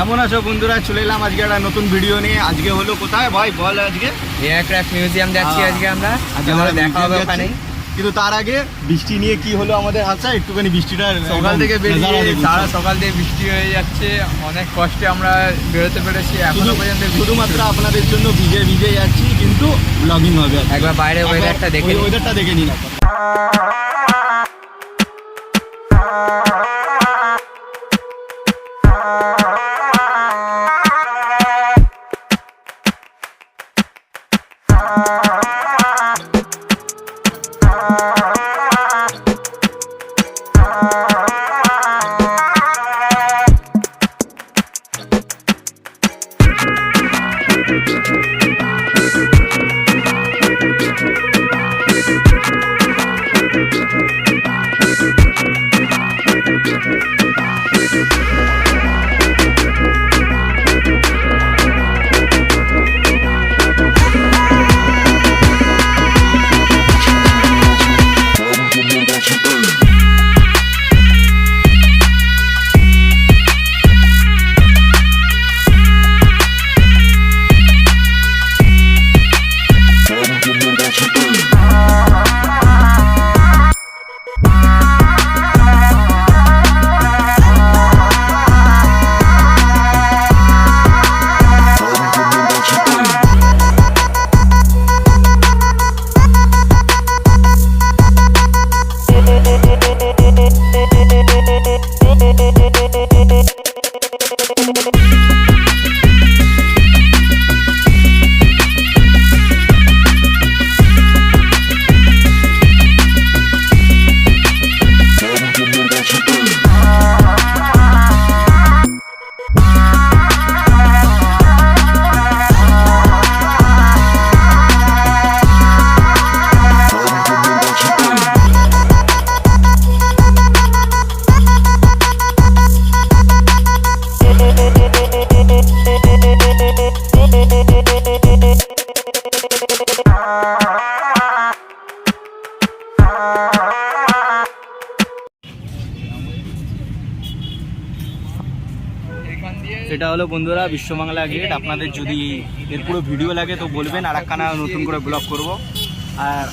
কেমন আছো বন্ধুরা? চলে এলাম আজকে একটা নতুন ভিডিও নিয়ে। আজকে হলো কোথায় ভাই বল? আজকে এয়ারক্রাফট মিউজিয়াম যাচ্ছি আজকে আমরা দেখা হবে ওখানে। কিন্তু তার আগে বৃষ্টি নিয়ে কি হলো আমাদের হাতে, একটুখানি বৃষ্টিটা সকাল থেকে বেরিয়ে সারা সকাল থেকে বৃষ্টি হয়ে যাচ্ছে, অনেক কষ্টে আমরা বেরোতে পেরেছি এখনো পর্যন্ত। শুধুমাত্র আপনাদের জন্য ভিজে ভিজে যাচ্ছি, কিন্তু ব্লগিং হবে। একবার বাইরে ওয়েদারটা দেখে নিন। এটা হলো বন্ধুরা বিশ্ববাংলা গেট। আপনাদের যদি এর পুরো ভিডিও লাগে তো বলবেন, আর একখানা নতুন করে ব্লগ করব। আর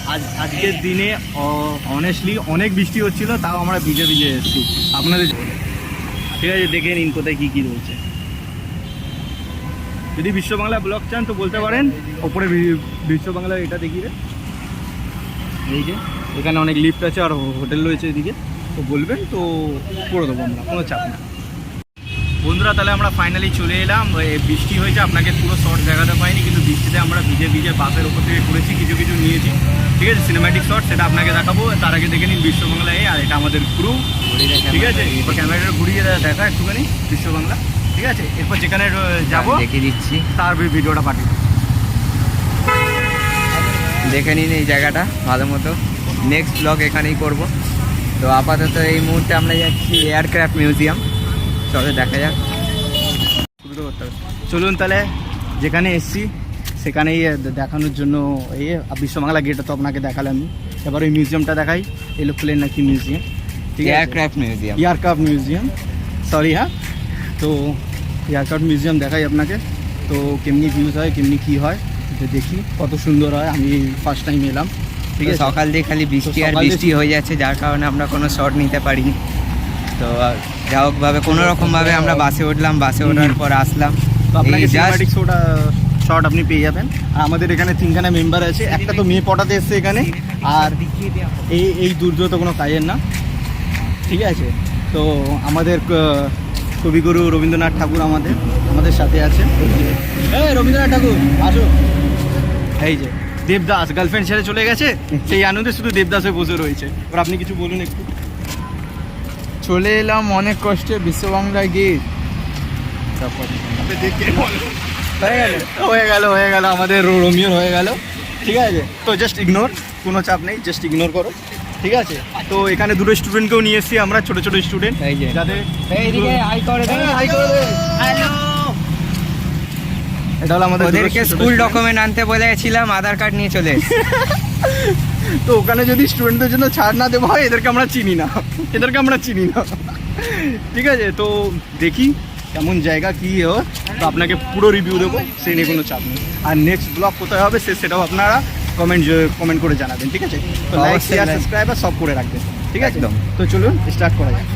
আজকের দিনে অনেস্টলি অনেক বৃষ্টি হচ্ছিল, তাও আমরা ভিজে ভিজে এসেছি আপনাদের। ঠিক আছে, দেখে নিন কোথায় কী কী রয়েছে। যদি বিশ্ববাংলা ব্লগ চান তো বলতে পারেন। ওপরে বিশ্ববাংলা এটা দেখিয়ে এই যে এখানে অনেক লিফট আছে আর হোটেল রয়েছে এদিকে, তো বলবেন তো করে দেবো আমরা, কোনো চাপ না। বন্ধুরা তাহলে আমরা ফাইনালি চলে এলাম। বৃষ্টি হয়েছে, আপনাকে পুরো শর্ট দেখাতে পাইনি, কিন্তু বৃষ্টিতে আমরা ভিজে ভিজে বাসের ওপর থেকে করেছি, কিছু কিছু নিয়েছি। ঠিক আছে, সিনেম্যাটিক শর্ট সেটা আপনাকে দেখাবো। তার আগে দেখে নিন বিশ্ববাংলা আর এটা আমাদের ক্রু। ঠিক আছে, এরপর ক্যামেরাটা ঘুরিয়ে দেখা একটুখানি বিশ্ববাংলা। ঠিক আছে, এরপর যেখানে যাবো দেখিয়ে দিচ্ছি, তার ভিডিওটা পাঠিয়ে দেখে নিন এই জায়গাটা ভালো মতো। নেক্সট ব্লগ এখানেই করব। তো আপাতত এই মুহূর্তে আমরা যাচ্ছি এয়ারক্রাফট মিউজিয়াম। চলো দেখা যাক। চলুন তাহলে যেখানে এসছি সেখানেই দেখানোর জন্য এই বিশ্ববাংলা গেটটা তো আপনাকে দেখালাম। এবার ওই মিউজিয়ামটা দেখাই, এরোপ্লেন নাকি মিউজিয়াম। ঠিক আছে, এয়ারক্রাফট মিউজিয়াম সরি। হ্যাঁ, তো এয়ারক্রাফট মিউজিয়াম দেখাই আপনাকে। তো কেমনি ভিউজ হয়, কেমনি কী হয় দেখি, কত সুন্দর হয়। আমি ফার্স্ট টাইম এলাম। ঠিক আছে, সকাল দিয়ে খালি বৃষ্টি আর বৃষ্টি হয়ে যাচ্ছে, যার কারণে আমরা কোনো শট নিতে পারিনি। তো যা হোকভাবে কোনো রকমভাবে আমরা বাসে উঠলাম, বাসে ওঠার পর আসলাম। তো আপনাকে সিনেম্যাটিক শট আপনি পেয়ে যাবেন। আর আমাদের এখানে 3খানা মেম্বার আছে, একটা তো মেয়ে পটাতে এসছে এখানে, আর এই দুর্যোগ তো কোনো কাজের না। ঠিক আছে, তো আমাদের কবিগুরু রবীন্দ্রনাথ ঠাকুর আমাদের সাথে আছে। এই রবীন্দ্রনাথ ঠাকুর আসো। এই যে দেবদাস গার্লফ্রেন্ড ছেড়ে চলে গেছে, সেই আনন্দে শুধু দেবদাস হয়ে বসে রয়েছে। এবার আপনি কিছু বলুন একটু। চলে এলাম অনেক কষ্টে বিশ্ববাংলা গেট। তারপর হয়ে গেল আমাদের রোমিওর হয়ে গেল। ঠিক আছে, তো জাস্ট ইগনোর, কোনো চাপ নেই, জাস্ট ইগনোর করো। ঠিক আছে, তো এখানে দুটো স্টুডেন্টকেও নিয়ে এসেছি আমরা, ছোট ছোট স্টুডেন্ট যাদের এটা হলো আমাদের স্কুল ডকুমেন্ট আনতে বলেছিলাম, আধার কার্ড নিয়ে চলে তো ওখানে যদি স্টুডেন্টদের জন্য ছাড় না দেওয়া হয়, এদেরকে আমরা চিনি না। ঠিক আছে, তো দেখি কেমন জায়গা কী তো আপনাকে পুরো রিভিউ দেবো, সেই নিয়ে কোনো চাপ নেই। আর নেক্সট ব্লগ কোথায় হবে সেটাও আপনারা কমেন্ট করে জানাবেন, ঠিক আছে? তো লাইক শেয়ার সাবস্ক্রাইব আর সব করে রাখবেন, ঠিক আছে? একদম। তো চলুন স্টার্ট করা যাক।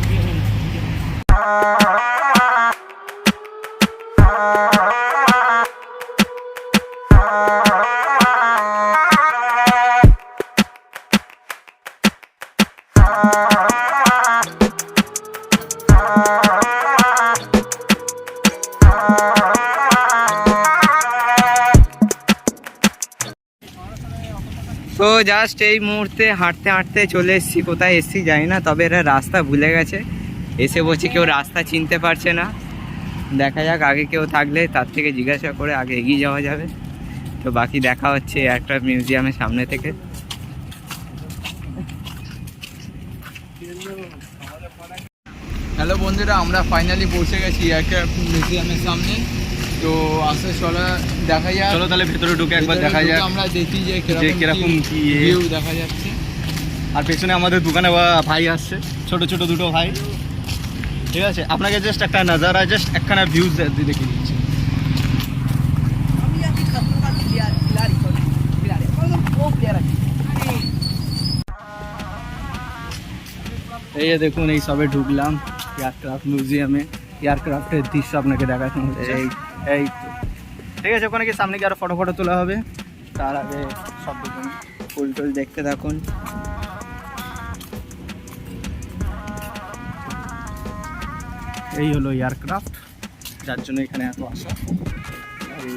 তো জাস্ট এই মুহূর্তে হাঁটতে হাঁটতে চলে এসেছি, কোথায় এসেছি জানি না, তবে এরা রাস্তা ভুলে গেছে। এসে বলছি কেউ রাস্তা চিনতে পারছে না। দেখা যাক, আগে কেউ থাকলে তার থেকে জিজ্ঞাসা করে আগে এগিয়ে যাওয়া যাবে। তো বাকি দেখা হচ্ছে একটা মিউজিয়ামের সামনে থেকে। হ্যালো বন্ধুরা, আমরা ফাইনালি পৌঁছে গেছি একটা মিউজিয়ামের সামনে। তো আসে চলা দেখা যায়, চলো তাহলে ভেতরে ঢুকে একবার দেখা যাক, আমরা দেখি যে কিরকম কি ভিউ দেখা যাচ্ছে। আর পেছনে আমাদের দোকানে ভাই আসছে, ছোট ছোট দুটো ভাই, ঠিক আছে? আপনাকে জাস্ট একটা নাজারা, জাস্ট একখানা ভিউজ দেখিয়ে দিচ্ছি। এই যে দেখুন, এই সবে ঢুকলাম এয়ারক্রাফট মিউজিয়ামে। এয়ারক্রাফটের দৃশ্য আপনাকে দেখানো হচ্ছে। এই তো ঠিক আছে, ওখানে গিয়ে সামনে গিয়ে আরো ফটো তোলা হবে। তার আগে সব দেখুন, ফুল টুল দেখতে থাকুন। এই হলো এয়ারক্রাফট, যার জন্য এখানে এত আসা। এই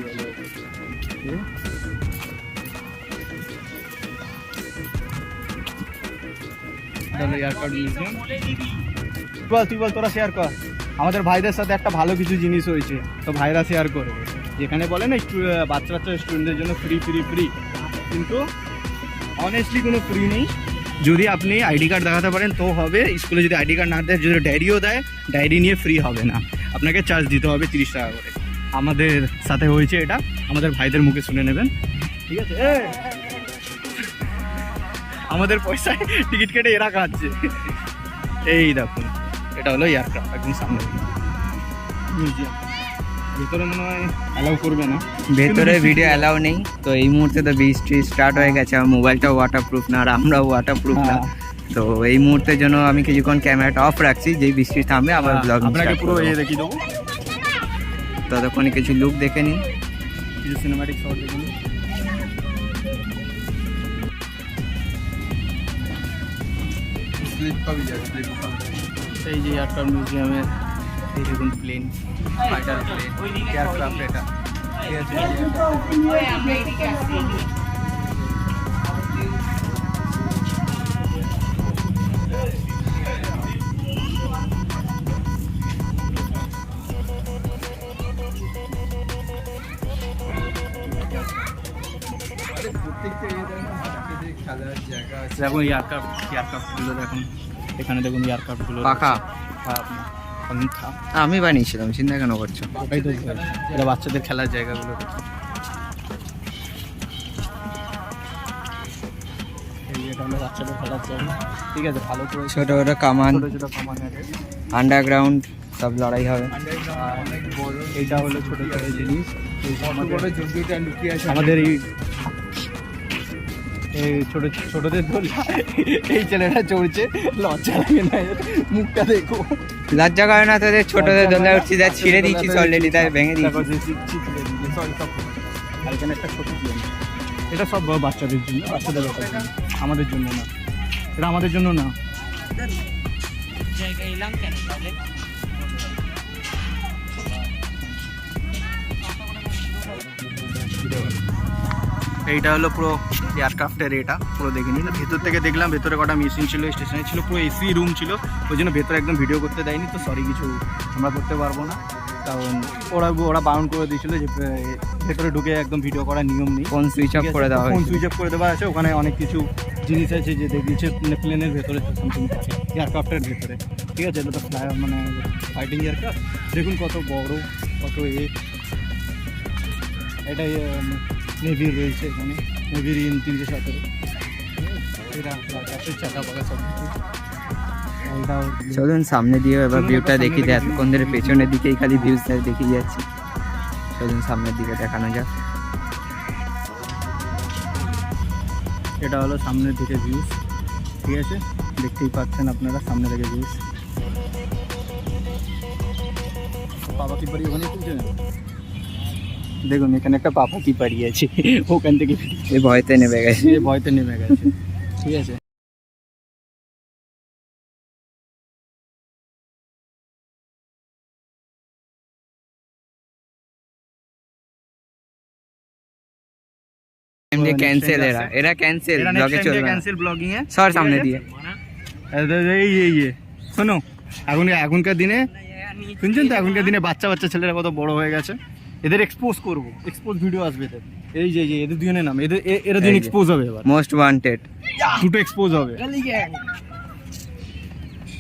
হলো এয়ারক্রাফট মিউজিয়াম। তুই বল, তোরা শেয়ার কর। আমাদের ভাইদের সাথে একটা ভালো কিছু জিনিস হয়েছে, তো ভাইরা শেয়ার করবে। যেখানে বলে না বাচ্চা স্টুডেন্টদের জন্য ফ্রি, কিন্তু অনেস্টলি কোনো ফ্রি নেই। যদি আপনি আইডি কার্ড দেখাতে পারেন তো হবে। স্কুলে যদি আইডি কার্ড না দেয়, যদি ডায়েরিও দেয়, ডায়েরি নিয়ে ফ্রি হবে না, আপনাকে চার্জ দিতে হবে 30 টাকা করে। আমাদের সাথে হয়েছে এটা, আমাদের ভাইদের মুখে শুনে নেবেন, ঠিক আছে? আমাদের পয়সায় টিকিট কেটে এরা খাচ্ছে। এই দেখুন, এটা হলো এয়ারক্রাফট, একদম সামনে মিউজিয়াম। ভেতরে মনে হয় অ্যালাউ করবে না, ভেতরে ভিডিও অ্যালাউ নেই। তো এই মুহূর্তে তো বৃষ্টি স্টার্ট হয়ে গেছে, আমার মোবাইলটাও ওয়াটারপ্রুফ না, আর আমরাও ওয়াটারপ্রুফ না। তো এই মুহূর্তের জন্য আমি কিছুক্ষণ ক্যামেরাটা অফ রাখছি, যেই বৃষ্টি থামবে আবার ব্লগ আপনাকে পুরো দেখিয়ে দেবো। ততক্ষণে কিছু লুক দেখে নিন, কিছু সিনেম্যাটিক শট দেখে নিন। এই যে এয়ারক্রাফট মিউজিয়ামের এই দেখুন প্লেন, ফাইটার প্লেন, এয়ারক্রাফট এটা, ঠিক আছে? দেখুন এয়ারক্রাফটগুলো দেখুন, এখানে দেখুন এয়ারক্রাফটগুলো পাখা। পাখা আমি বানিয়েছিলাম, চিন্তা কেন করছো? ওটাই তো, এটা বাচ্চাদের খেলার জায়গাগুলো। এটা হলো বাচ্চাদের খেলার জায়গা, ঠিক আছে? ভালো করে ছোট ছোট কামান, ছোট কামান আছে, আন্ডারগ্রাউন্ড সব লড়াই হবে। এইটা হলো ছোট ছোট জিনিস, লুকিয়ে আছে আমাদের এই ছোটদের দোল। এই ছেলেটা চড়ছে, লজ্জা লাগে না? মুখটা দেখো, লজ্জা করে না তোদের? ছোটদের দোলা উঠছি, যা ছিঁড়ে দিচ্ছিস অলরেডি, তাই ভেঙে দিচ্ছিস। আর এখানে একটা ছোট প্লেন, এটা সব বাচ্চাদের জন্য, বাচ্চাদের ব্যাপার, আমাদের জন্য না, এটা আমাদের জন্য না। এইটা হলো পুরো এয়ারক্রাফটের, এটা পুরো দেখে নিন। ভেতর থেকে দেখলাম, ভেতরে কটা মেশিন ছিল, স্টেশনে ছিল, পুরো এসি রুম ছিল, ওই জন্য ভেতরে একদম ভিডিও করতে দেয়নি। তো সরি, কিছু আমরা করতে পারবো না, কারণ ওরা বারণ করে দিয়েছিল যে ভেতরে ঢুকে একদম ভিডিও করার নিয়ম নেই। ফোন সুইচ অফ করে দেওয়া ফোন হয়েছে। সুইচ অফ করে দেওয়া আছে। ওখানে অনেক কিছু জিনিস আছে যে দেখিয়েছে প্লেনের ভেতরে, সামথিং থাকে এয়ারক্রাফটের ভেতরে, ঠিক আছে? এটা তো মানে ফাইটিং এয়ারক্রাফট, দেখুন কত বড়, কত এটা নেভির রয়েছে এখানে, নেভির ইন 317, এটা চাকা পাকা সব কিছু। এটাও চলুন সামনে দিয়ে এবার ভিউটা দেখি, এতক্ষণ ধরে পেছনের দিকেই খালি ভিউজটা দেখে যাচ্ছি। চলুন সামনের দিকে দেখানো যাক। এটা হলো সামনের দিকে ভিউজ, ঠিক আছে, দেখতেই পাচ্ছেন আপনারা সামনে থেকে ভিউজ। বাবা কি পারি ওখানে তুলছে না, দেখুন এখানে একটা পাপা কি পারি আছে, ওখান থেকে এই ভয়তে নেমে গেছে, ভয়তে নেমে গেছে, ঠিক আছে। ক্যান্সেল, এরা ক্যান্সেল ব্লগে চলবে না, ক্যান্সেল ব্লগিং এ সর সামনে দিয়ে। এই শোনো, এখনকার দিনে শুনছেন তো, এখনকার দিনে বাচ্চা ছেলেরা কত বড় হয়ে গেছে, এদের এক্সপোজ করবো, এক্সপোজ ভিডিও আসবে এদের। এই যে এদের দুজনের নাম, এরা দুজন এক্সপোজ হবে এবার, মোস্ট ওয়ান্টেড দুটো এক্সপোজ হবে।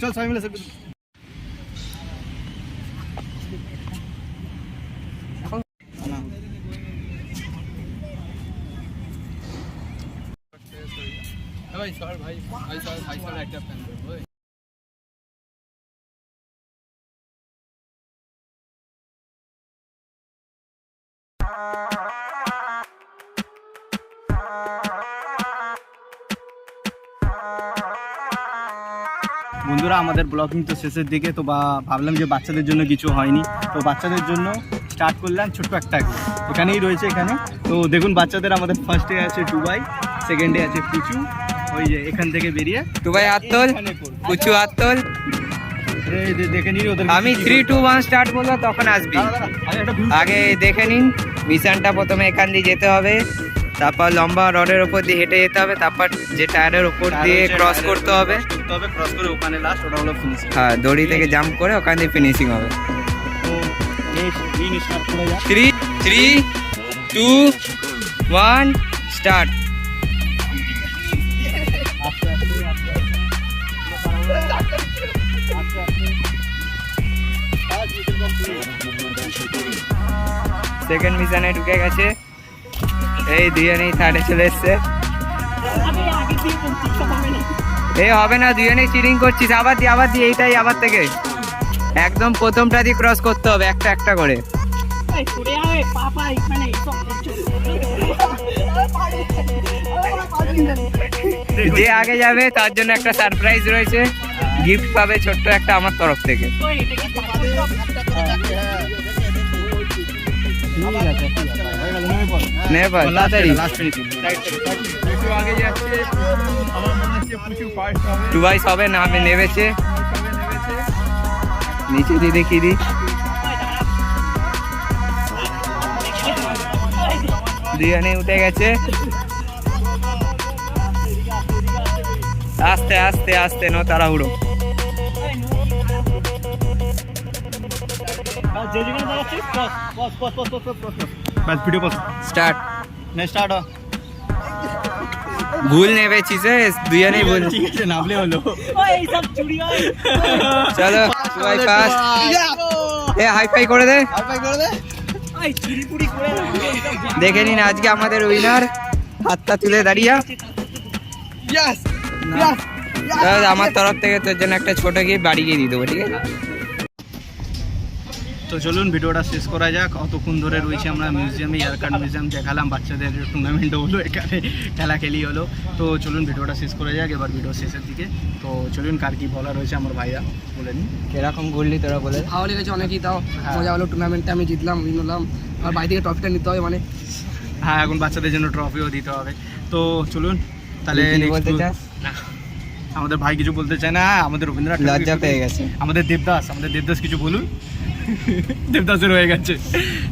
চল সবাই মিলে ভাই সর ভাই সর একটা ফ্যান ভাই। বন্ধুরা আমাদের ব্লগিং তো শেষের দিকে, তো ভাবলাম যে বাচ্চাদের জন্য কিছু হয়নি, তো বাচ্চাদের জন্য স্টার্ট করলাম ছোট্ট একটা, এখানেই রয়েছে এখানে। তো দেখুন বাচ্চাদের আমাদের ফার্স্টে আছে টুবাই, সেকেন্ডে আছে পুচু, ওই যে এখান থেকে বেরিয়ে টুবাই আত্তল, পুচু আত্তল। দেখে নিন ওদের, আমি 3 2 1 স্টার্ট বলবো তখন আসবি। আগে দেখে নিন মিশনটা, প্রথমে এখান দিয়ে যেতে হবে, তারপর লম্বা রডের উপর দিয়ে হেঁটে যেতে হবে, তারপর যে টায়ারের উপর দিয়ে ক্রস করতে হবে, ক্রস করে ওখানে লাস্ট, ওটা হলো ফিনিশিং। হ্যাঁ দড়ি থেকে জাম্প করে ওখান দিয়ে ফিনিশিং হবে। 3 3 2 1 স্টার্ট। সেকেন্ড মিশনে ঢুকে গেছে, এই দুজনেই থার্ডে চলে এসছে। এই হবে না, দুজনেই চিটিং করছিস, আবার দি এইটাই আবার থেকে একদম প্রথমটা দিয়ে ক্রস করতে হবে, একটা একটা করে। যে আগে যাবে তার জন্য একটা সারপ্রাইজ রয়েছে, গিফট পাবে ছোট্ট একটা আমার তরফ থেকে। টুবাই সবে নামে নেমেছে, নিচে দিয়ে দেখিয়ে দিই, দুজনে উঠে গেছে। আস্তে আস্তে আস্তে নো তাড়াহুড়ো। স্টার্ট ভুল নেমেছিস, দুজনেই ভুল, ঠিক আছে নামলে হলো। চলো টুবাই ফার্স্ট, এ হাই ফাই করে দে। দেখে নিন আজকে আমাদের উইনার, হাতটা তুলে দাঁড়িয়ে। আমার তরফ থেকে তোর জন্য একটা ছোট গিয়ে বাড়ি গিয়ে দিয়ে দেবো, ঠিক আছে। তো চলুন ভিডিওটা শেষ করা যাক। অতক্ষণ ধরে রয়েছে আমরা মিউজিয়ামে, ইয়ারকার্ড মিউজিয়াম দেখালাম, বাচ্চাদের টুর্নামেন্টও হলো, এখানে খেলাখেলি হলো। তো চলুন ভিডিওটা শেষ করা যাক এবার ভিডিও শেষের দিকে। তো চলুন কার কি বলা রয়েছে আমার ভাইয়া বলে নিন। কিরকম ঘুরলি তোরা বলে? ভালো লেগেছে অনেকই, তাও মজা হলো, টুর্নামেন্টে আমি জিতলাম, উইন হলাম, আর বাড়ি থেকে ট্রফিটা নিতে হবে, মানে হ্যাঁ এখন বাচ্চাদের জন্য ট্রফিও দিতে হবে। তো চলুন তাহলে বলতে চাস? আমাদের ভাই কিছু বলতে চায় না, আমাদের রবীন্দ্রনাথ লজ্জা পেয়ে গেছে। আমাদের দেবদাস কিছু বলুন। দেবদাসের হয়ে গেছে।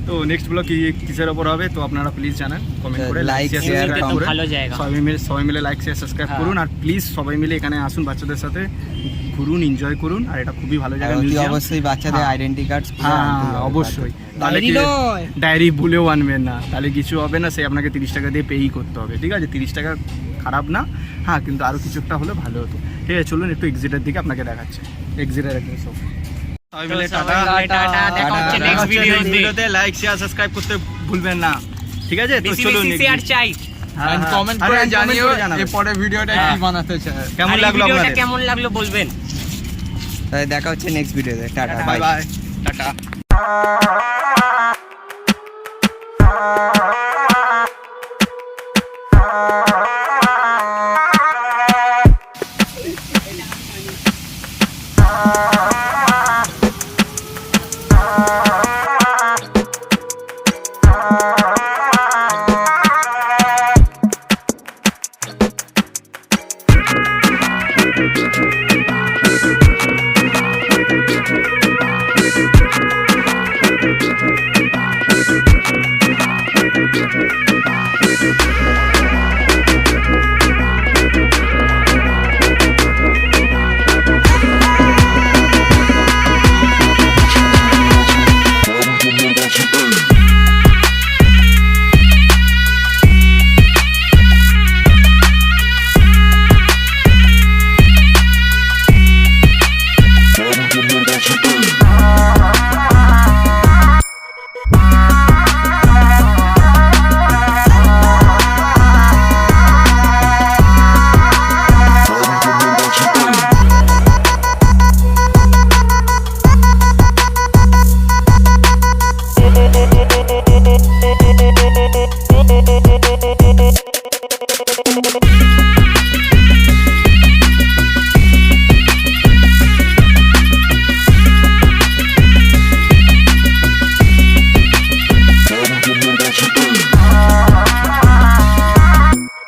তো নেক্সট ব্লগ কিসের ওপর হবে তো আপনারা প্লিজ জানান, কমেন্ট করে, লাইক শেয়ার করুন, ভালো জায়গা, সবাই মিলে লাইক শেয়ার সাবস্ক্রাইব করুন, আর প্লিজ সবাই মিলে এখানে আসুন, বাচ্চাদের সাথে ঘুরুন, এনজয় করুন, আর এটা খুবই ভালো জায়গা। অবশ্যই বাচ্চাদের আইডেন্টি কার্ড, হ্যাঁ অবশ্যই, তাহলে ডায়েরি ভুলেও আনবেন না, তাহলে কিছু হবে না, সেই আপনাকে 30 টাকা দিয়ে পেই করতে হবে, ঠিক আছে। 30 টাকা খারাপ না, হ্যাঁ কিন্তু আরও কিছু একটা হলে ভালো হতো, ঠিক আছে। চলুন একটু এক্সিটের দিকে আপনাকে দেখাচ্ছে, এক্সিটের একদম সব সবাই মিলে টাটা, দেখা হচ্ছে নেক্সট ভিডিওতে। লাইক শেয়ার সাবস্ক্রাইব করতে ভুলবেন না, ঠিক আছে। তো চলুন শেয়ার চাই, কমেন্ট করে জানিও এরপরে ভিডিওটা কি বানাতে চাই, কেমন লাগলো আপনাদের, কেমন লাগলো বলবেন। তাহলে দেখা হচ্ছে নেক্সট ভিডিওতে। Tata, bye bye. Bye, tata. Thank you.